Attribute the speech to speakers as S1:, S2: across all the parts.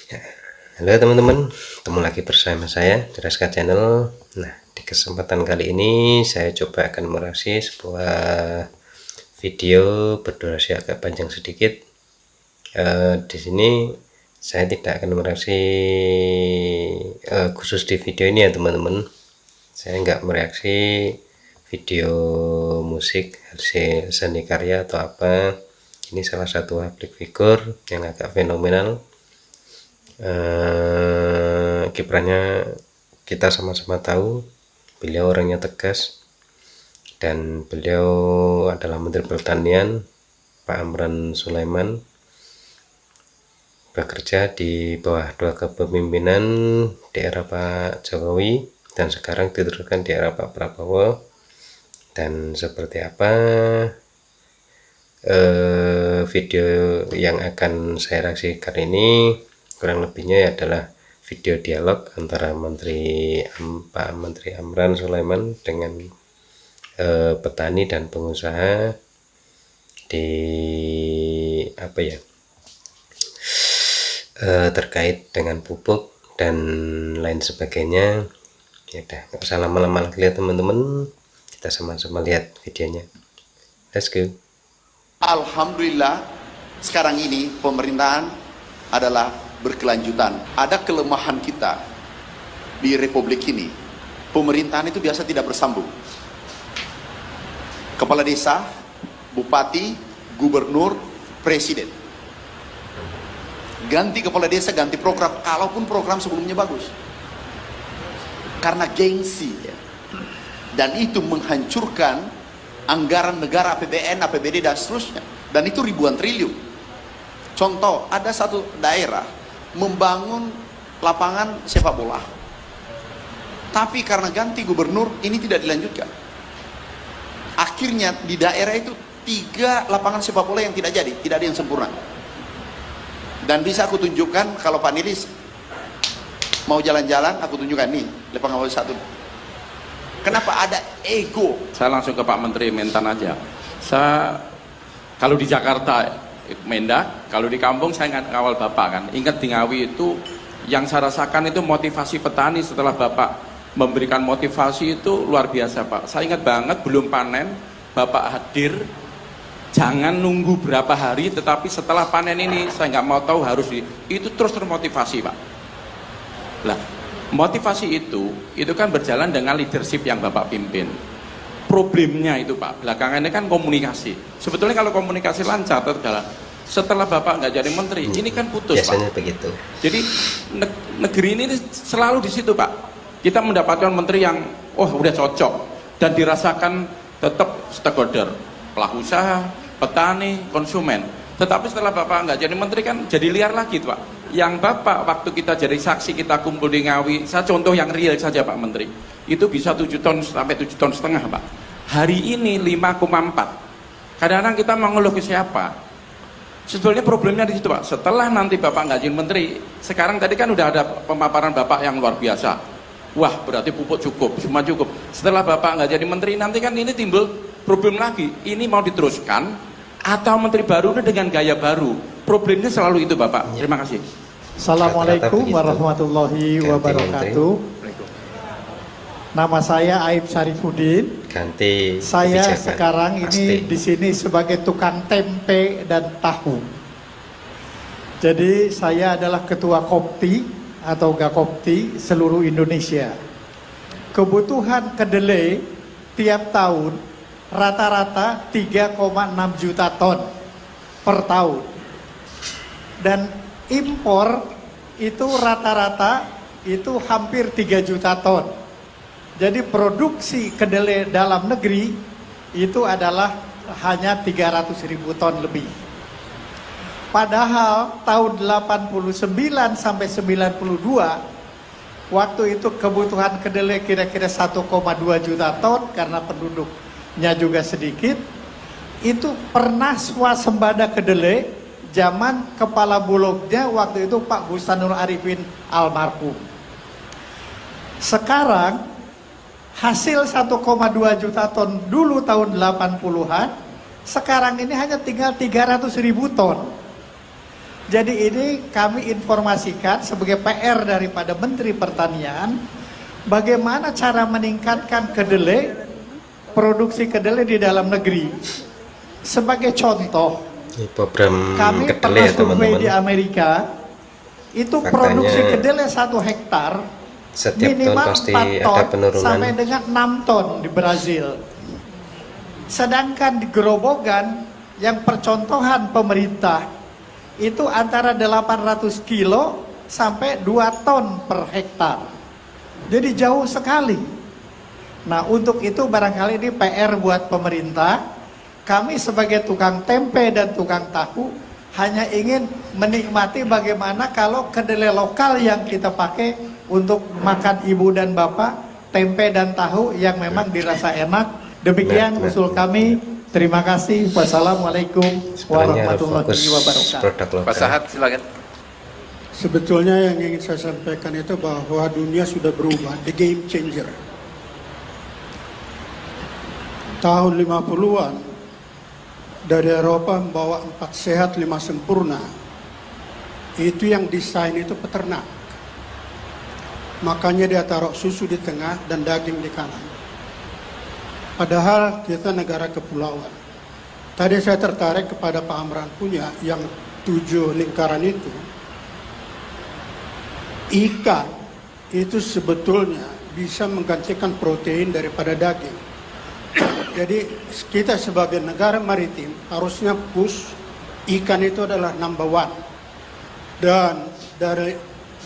S1: Ya, halo teman-teman, ketemu lagi bersama saya di Raska Channel. Nah, di kesempatan kali ini saya coba akan mereaksi sebuah video berdurasi agak panjang sedikit. Di sini saya tidak akan mereaksi khusus di video ini ya teman-teman. Saya nggak mereaksi video musik hasil seni karya atau apa. Ini salah satu public figure yang agak fenomenal. Kiprahnya kita sama-sama tahu, beliau orangnya tegas dan beliau adalah Menteri Pertanian Pak Amran Sulaiman, bekerja di bawah dua kepemimpinan di era Pak Jokowi dan sekarang diteruskan di era Pak Prabowo. Dan seperti apa video yang akan saya reaksikan ini, kurang lebihnya adalah video dialog antara Pak Menteri Amran Sulaiman dengan petani dan pengusaha di terkait dengan pupuk dan lain sebagainya. Ya udah, nggak usah lama-lama lagi ya teman-teman, kita sama-sama lihat videonya. Let's go.
S2: Alhamdulillah sekarang ini pemerintahan adalah berkelanjutan. Ada kelemahan kita di republik ini, pemerintahan itu biasa tidak bersambung. Kepala desa, bupati, gubernur, presiden. Ganti kepala desa, ganti program, kalaupun program sebelumnya bagus. Karena gengsi ya. Dan itu menghancurkan anggaran negara, APBN, APBD dan seterusnya. Dan itu ribuan triliun. Contoh, ada satu daerah membangun lapangan sepak bola. Tapi karena ganti gubernur, ini tidak dilanjutkan. Akhirnya di daerah itu 3 lapangan sepak bola yang tidak jadi, tidak ada yang sempurna. Dan bisa aku tunjukkan, kalau Pak Nilis mau jalan-jalan, aku tunjukkan nih, lapangan bola 1. Kenapa ada ego?
S3: Saya langsung ke Pak Menteri Mentan aja. Saya kalau di Jakarta Mendak, kalau di kampung saya ngawal Bapak kan. Ingat di Ngawi itu yang saya rasakan itu motivasi petani setelah Bapak memberikan motivasi itu luar biasa Pak. Saya ingat banget belum panen Bapak hadir, jangan nunggu berapa hari, tetapi setelah panen ini saya nggak mau tahu harus itu terus termotivasi Pak. Lah, motivasi itu kan berjalan dengan leadership yang Bapak pimpin. Problemnya itu Pak, belakangan ini kan komunikasi. Sebetulnya kalau komunikasi lancar terjalan, setelah Bapak nggak jadi menteri, ini kan putus
S1: biasanya
S3: Pak.
S1: begitu.
S3: Jadi negeri ini selalu di situ Pak. Kita mendapatkan menteri yang udah cocok dan dirasakan tetap stakeholder, pelaku usaha, petani, konsumen. Tetapi setelah Bapak nggak jadi menteri kan jadi liar lagi tuh Pak. Yang Bapak waktu kita jadi saksi, kita kumpul di Ngawi, saya contoh yang real saja Pak Menteri, itu bisa 7 ton sampai 7,5 ton Pak. Hari ini 5,4. Kadang-kadang kita mengeluh ke siapa? Sebetulnya problemnya di situ Pak. Setelah nanti Bapak nggak jadi menteri, sekarang tadi kan udah ada pemaparan Bapak yang luar biasa. Wah, berarti pupuk cukup, semua cukup. Setelah Bapak nggak jadi menteri, nanti kan ini timbul problem lagi. Ini mau diteruskan atau menteri baru dengan gaya baru? Problemnya selalu itu Bapak. Terima kasih.
S4: Assalamualaikum warahmatullahi wabarakatuh. Nama saya Aib Syarifuddin.
S1: Ganti
S4: Saya
S1: kebijakan,
S4: sekarang
S1: pasti.
S4: ini di sini sebagai tukang tempe dan tahu. Jadi saya adalah ketua Kopti atau Gakopti seluruh Indonesia. Kebutuhan kedelai tiap tahun rata-rata 3,6 juta ton per tahun. Dan impor itu rata-rata itu hampir 3 juta ton. Jadi produksi kedelai dalam negeri itu adalah hanya 300.000 ton lebih. Padahal tahun 89 sampai 92 waktu itu kebutuhan kedelai kira-kira 1,2 juta ton karena penduduknya juga sedikit. Itu pernah swasembada kedelai zaman kepala bulognya waktu itu Pak Bustanul Arifin almarhum. Sekarang hasil 1,2 juta ton dulu tahun 80-an, sekarang ini hanya tinggal 300.000 ton. Jadi ini kami informasikan sebagai PR daripada Menteri Pertanian, bagaimana cara meningkatkan kedelai, produksi kedelai di dalam negeri. Sebagai contoh,
S1: Ini program
S4: kami
S1: kedelai
S4: pernah
S1: ya
S4: survei
S1: teman-teman.
S4: di Amerika, itu
S1: Faktanya,
S4: produksi kedelai 1 hektar
S1: setiap tahun
S4: minimal
S1: pasti
S4: 4
S1: ada
S4: ton
S1: penurunan.
S4: sampai dengan 6 ton di Brazil. Sedangkan di Gerobogan yang percontohan pemerintah itu antara 800 kilo sampai 2 ton per hektar. Jadi jauh sekali. Nah, untuk itu barangkali ini PR buat pemerintah. Kami sebagai tukang tempe dan tukang tahu hanya ingin menikmati bagaimana kalau kedelai lokal yang kita pakai untuk makan ibu dan bapak, tempe dan tahu yang memang dirasa enak. Demikian usul kami. Terima kasih. Wassalamualaikum
S1: Sebenarnya harus
S4: warahmatullahi
S1: fokus
S4: wabarakatuh.
S1: produk lokal.
S3: Pak Sahat, silakan.
S5: Sebetulnya yang ingin saya sampaikan itu bahwa dunia sudah berubah, the game changer. Tahun 50-an, dari Eropa membawa 4 sehat 5 sempurna. Itu yang desain itu peternak. Makanya dia taruh susu di tengah dan daging di kanan. Padahal kita negara kepulauan. Tadi saya tertarik kepada Pak Amran punya yang 7 lingkaran itu. Ikan itu sebetulnya bisa menggantikan protein daripada daging. Jadi kita sebagai negara maritim harusnya push ikan itu adalah number 1. Dan dari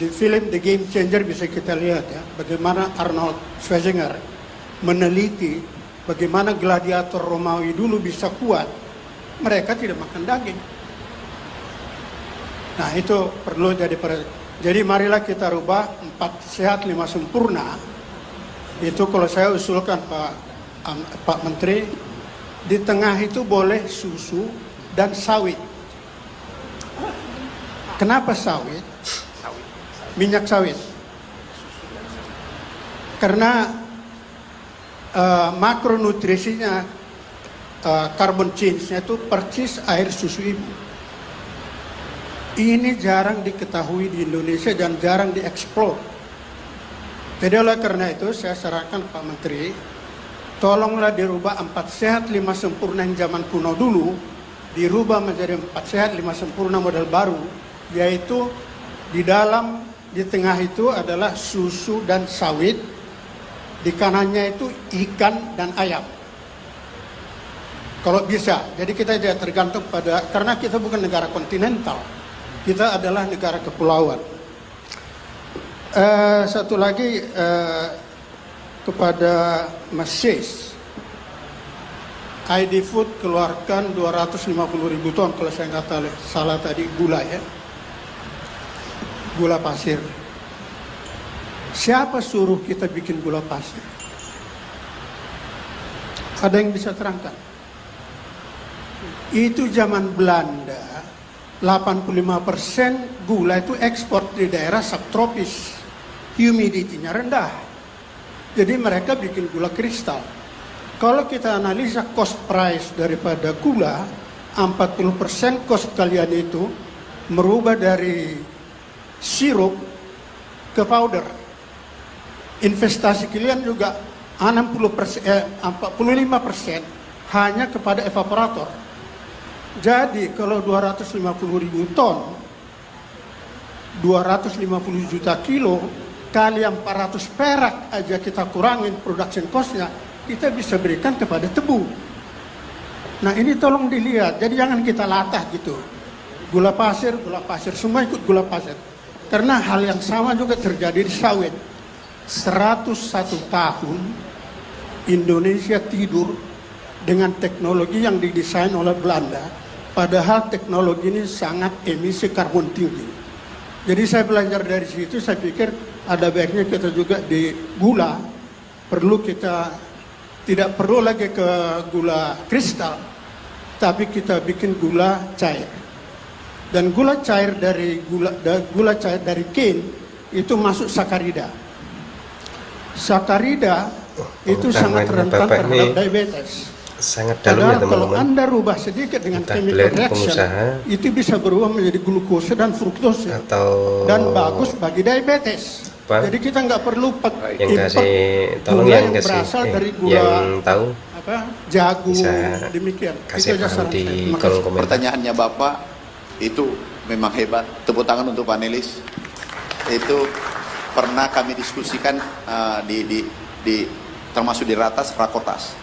S5: di film The Game Changer bisa kita lihat ya, bagaimana Arnold Schwarzenegger meneliti bagaimana gladiator Romawi dulu bisa kuat. Mereka tidak makan daging. Nah itu perlu jadi Jadi marilah kita rubah 4 sehat 5 sempurna. Itu kalau saya usulkan Pak Menteri, di tengah itu boleh susu dan sawit. Kenapa sawit? Minyak sawit. Karena makronutrisinya, carbon change-nya itu persis air susu ibu. Ini jarang diketahui di Indonesia dan jarang dieksplor. Jadi oleh karena itu saya sarankan Pak Menteri, tolonglah dirubah 4 sehat 5 sempurna yang zaman kuno dulu, dirubah menjadi 4 sehat 5 sempurna model baru, yaitu di tengah itu adalah susu dan sawit, di kanannya itu ikan dan ayam. Kalau bisa, jadi kita tidak tergantung karena kita bukan negara kontinental, kita adalah negara kepulauan. Satu lagi kepada Mas Sis, ID Food keluarkan 250.000 ton kalau saya nggak salah tadi gula ya, gula pasir. Siapa suruh kita bikin gula pasir? Ada yang bisa terangkan? Itu zaman Belanda, 85% gula itu ekspor di daerah subtropis, humidity-nya rendah. Jadi mereka bikin gula kristal. Kalau kita analisa cost price daripada gula, 40% cost kalian itu merubah dari sirup ke powder. Investasi kalian juga 45% hanya kepada evaporator. Jadi kalau 250.000 ton, 250 juta kilo, kali 400 perak aja kita kurangin production cost-nya, kita bisa berikan kepada tebu. Nah ini tolong dilihat, jadi jangan kita latah gitu. Gula pasir, semua ikut gula pasir. Karena hal yang sama juga terjadi di sawit. 101 tahun Indonesia tidur dengan teknologi yang didesain oleh Belanda, padahal teknologi ini sangat emisi karbon tinggi. Jadi saya belajar dari situ, saya pikir ada baiknya kita juga di gula, tidak perlu lagi ke gula kristal, tapi kita bikin gula cair. Dan gula cair dari cane itu masuk sakarida. Sakarida itu sangat rentan terhadap diabetes.
S1: sangat dalam ya
S5: Padahal kalau
S1: teman-teman.
S5: Anda rubah sedikit dengan
S1: Entah
S5: chemical
S1: beliau
S5: reaction,
S1: pengusaha
S5: itu bisa berubah menjadi glukosa dan fruktose.
S1: atau
S5: Dan bagus bagi diabetes.
S1: apa?
S5: Jadi kita nggak perlu
S1: Yang kasih tolong
S5: gula
S1: yang kasih
S5: berasal dari gula
S1: yang tahu
S5: apa jagung,
S1: bisa
S5: demikian.
S1: kasih
S5: Itu aja
S1: paham
S5: saran
S1: di
S5: saya. Terima
S1: kolom
S5: kasih.
S1: komentar.
S2: Pertanyaannya Bapak itu memang hebat. Tepuk tangan untuk panelis. Itu pernah kami diskusikan di termasuk di Rakortas.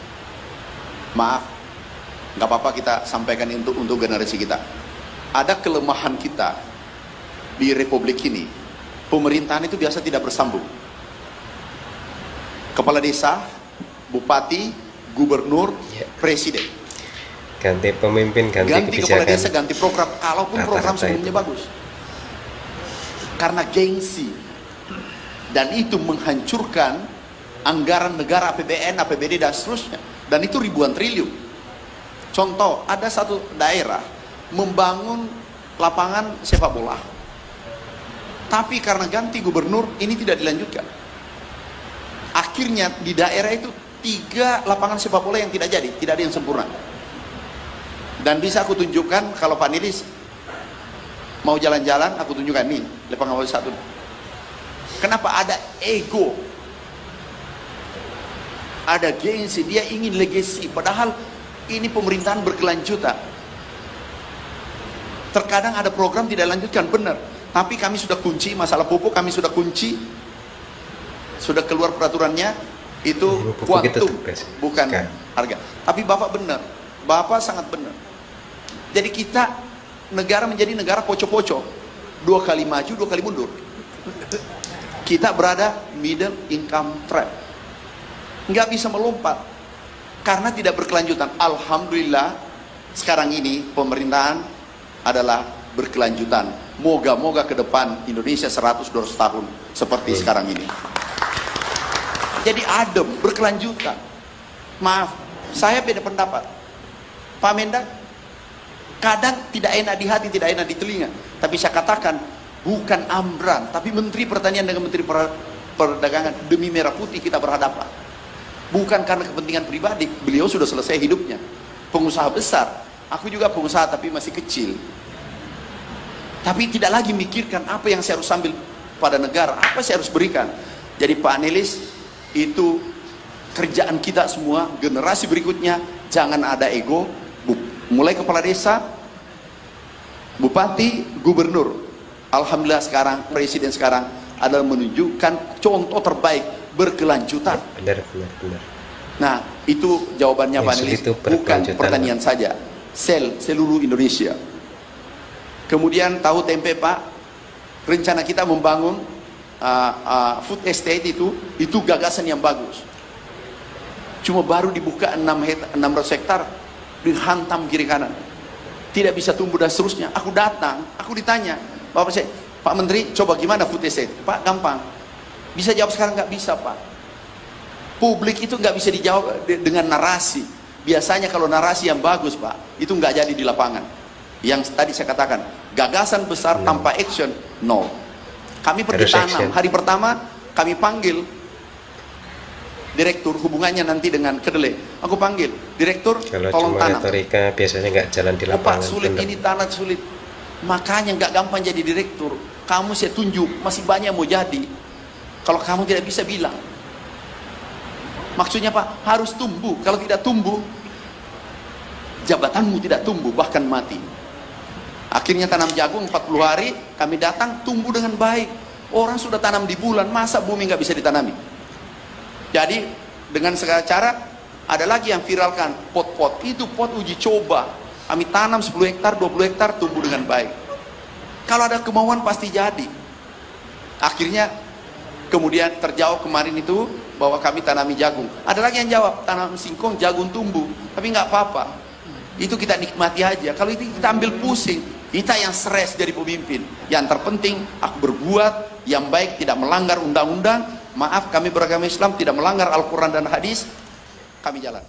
S2: Maaf, nggak apa-apa kita sampaikan untuk generasi kita. Ada kelemahan kita di Republik ini. Pemerintahan itu biasa tidak bersambung. Kepala desa, bupati, gubernur, presiden.
S1: Ganti pemimpin, ganti
S2: Kepala
S1: kebijakan.
S2: desa, ganti program. Kalaupun program
S1: Rata-rata
S2: sebelumnya
S1: itu
S2: bagus. Karena gengsi. Dan itu menghancurkan anggaran negara, APBN, APBD, dan seterusnya. Dan itu ribuan triliun. Contoh, ada satu daerah membangun lapangan sepak bola. Tapi karena ganti gubernur, ini tidak dilanjutkan. Akhirnya di daerah itu 3 lapangan sepak bola yang tidak jadi, tidak ada yang sempurna. Dan bisa aku tunjukkan, kalau Pak Nilis mau jalan-jalan, aku tunjukkan nih, lapangan bola 1. Kenapa? Ada ego, ada gengsi, dia ingin legacy, padahal ini pemerintahan berkelanjutan. Terkadang ada program tidak lanjutkan, benar, tapi kami sudah kunci masalah pupuk, kami sudah kunci, sudah keluar peraturannya, itu kuantum, bukan harga. Tapi Bapak benar, Bapak sangat benar. Jadi kita negara menjadi negara poco-poco, 2 kali maju, 2 kali mundur. Kita berada middle income trap, nggak bisa melompat karena tidak berkelanjutan. Alhamdulillah sekarang ini pemerintahan adalah berkelanjutan. Moga-moga ke depan Indonesia 100-200 tahun seperti sekarang ini. Jadi adem, berkelanjutan. Maaf, saya beda pendapat. Pak Mendak kadang tidak enak di hati, tidak enak di telinga. Tapi saya katakan, bukan Amran, tapi Menteri Pertanian dengan Menteri Perdagangan, demi merah putih kita berhadapan. Bukan karena kepentingan pribadi, beliau sudah selesai hidupnya. Pengusaha besar, aku juga pengusaha tapi masih kecil. Tapi tidak lagi mikirkan apa yang saya harus ambil pada negara, apa saya harus berikan. Jadi Pak Anelis, itu kerjaan kita semua, generasi berikutnya, jangan ada ego, mulai kepala desa, bupati, gubernur. Alhamdulillah sekarang, presiden sekarang adalah menunjukkan contoh terbaik berkelanjutan.
S1: Benar.
S2: Nah, itu jawabannya Pak Anelis, bukan pertanian saja, seluruh Indonesia. Kemudian tahu tempe Pak, rencana kita membangun food estate itu gagasan yang bagus. Cuma baru dibuka 600 hektar, dihantam kiri kanan, tidak bisa tumbuh dan seterusnya. Aku datang, aku ditanya, Bapak saya, Pak Menteri, coba gimana food estate? Pak, gampang. Bisa jawab sekarang? Nggak bisa Pak. Publik itu nggak bisa dijawab dengan narasi. Biasanya kalau narasi yang bagus Pak, itu nggak jadi di lapangan. Yang tadi saya katakan, gagasan besar tanpa action, no. Kami pergi tanam, hari pertama kami panggil direktur, hubungannya nanti dengan kedelai. Aku panggil, direktur,
S1: kalau
S2: tolong
S1: cuma
S2: tanam.
S1: retorika biasanya nggak jalan di lapangan.
S2: Pak, sulit ini tanah sulit. Makanya nggak gampang jadi direktur. Kamu saya tunjuk, masih banyak mau jadi. Kalau kamu tidak bisa bilang. Maksudnya Pak, harus tumbuh. Kalau tidak tumbuh, jabatanmu tidak tumbuh, bahkan mati. Akhirnya tanam jagung 40 hari, kami datang, tumbuh dengan baik. Orang sudah tanam di bulan, masa bumi nggak bisa ditanami? Jadi dengan segala cara, ada lagi yang viralkan, pot-pot. Itu pot uji coba. Kami tanam 10 hektar, 20 hektar, tumbuh dengan baik. Kalau ada kemauan pasti jadi. Akhirnya kemudian terjawab kemarin itu bahwa kami tanami jagung. Ada lagi yang jawab, tanam singkong, jagung tumbuh. Tapi nggak apa-apa. Itu kita nikmati aja. Kalau itu kita ambil pusing, kita yang stres jadi pemimpin. Yang terpenting aku berbuat yang baik, tidak melanggar undang-undang. Maaf, kami beragama Islam tidak melanggar Al-Quran dan hadis. Kami jalan.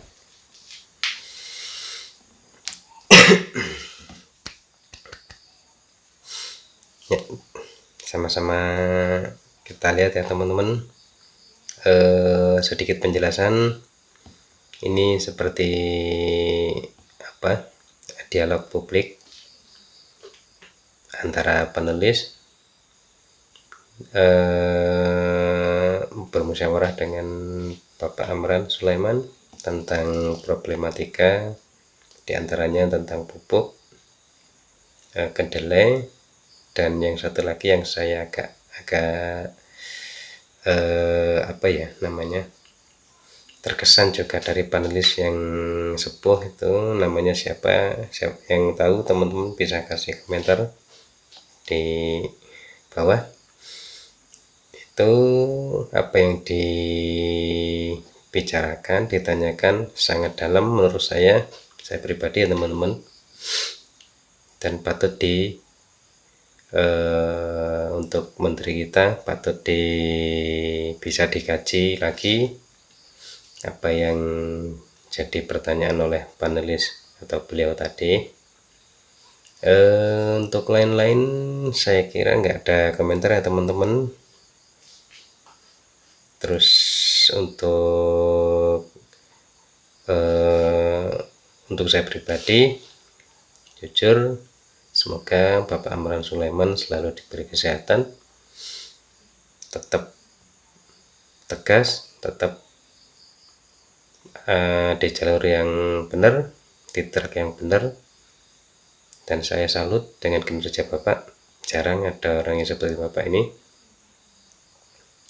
S1: Ya, sama-sama kita lihat ya teman-teman. Sedikit penjelasan ini seperti apa, dialog publik antara panelis bermusyawarah dengan Bapak Amran Sulaiman tentang problematika diantaranya tentang pupuk, kedelai, dan yang satu lagi yang saya agak apa ya namanya, terkesan juga dari panelis yang sepuh itu namanya siapa yang tahu, teman-teman bisa kasih komentar di bawah. Itu apa yang dibicarakan, ditanyakan sangat dalam menurut saya pribadi ya teman-teman, dan patut untuk menteri kita patut bisa dikaji lagi apa yang jadi pertanyaan oleh panelis atau beliau tadi. Untuk lain-lain saya kira nggak ada komentar ya teman-teman. Terus untuk saya pribadi, jujur, semoga Bapak Amran Sulaiman selalu diberi kesehatan, tetap tegas, tetap di jalur yang benar, di track yang benar, dan saya salut dengan kinerja Bapak. Jarang ada orang yang seperti Bapak ini.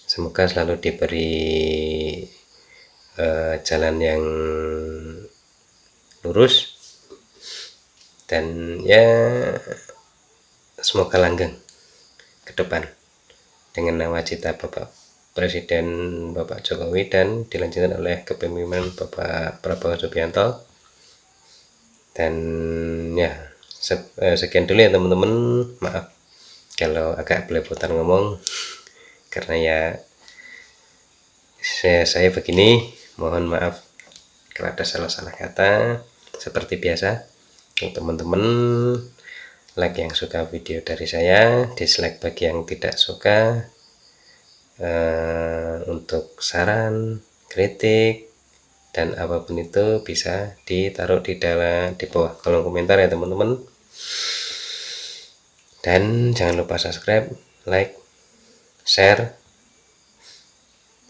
S1: Semoga selalu diberi jalan yang lurus, dan ya semoga langgeng ke depan dengan nawacita Bapak Presiden Bapak Jokowi dan dilanjutkan oleh kepemimpinan Bapak Prabowo Subianto. Dan ya sekian dulu ya teman-teman, maaf kalau agak belepotan ngomong karena ya saya begini, mohon maaf kalau ada salah-salah kata. Seperti biasa, untuk teman-teman like yang suka video dari saya, dislike bagi yang tidak suka. Untuk saran, kritik, dan apapun itu bisa ditaruh di bawah kolom komentar ya teman-teman. Dan jangan lupa subscribe, like, share,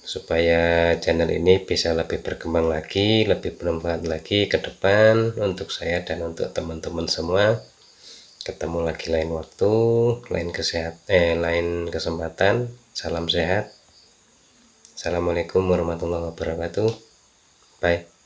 S1: supaya channel ini bisa lebih berkembang lagi, lebih bermanfaat lagi ke depan untuk saya dan untuk teman-teman semua. Ketemu lagi lain waktu, lain kesempatan. Salam sehat. Assalamualaikum warahmatullahi wabarakatuh. Bye.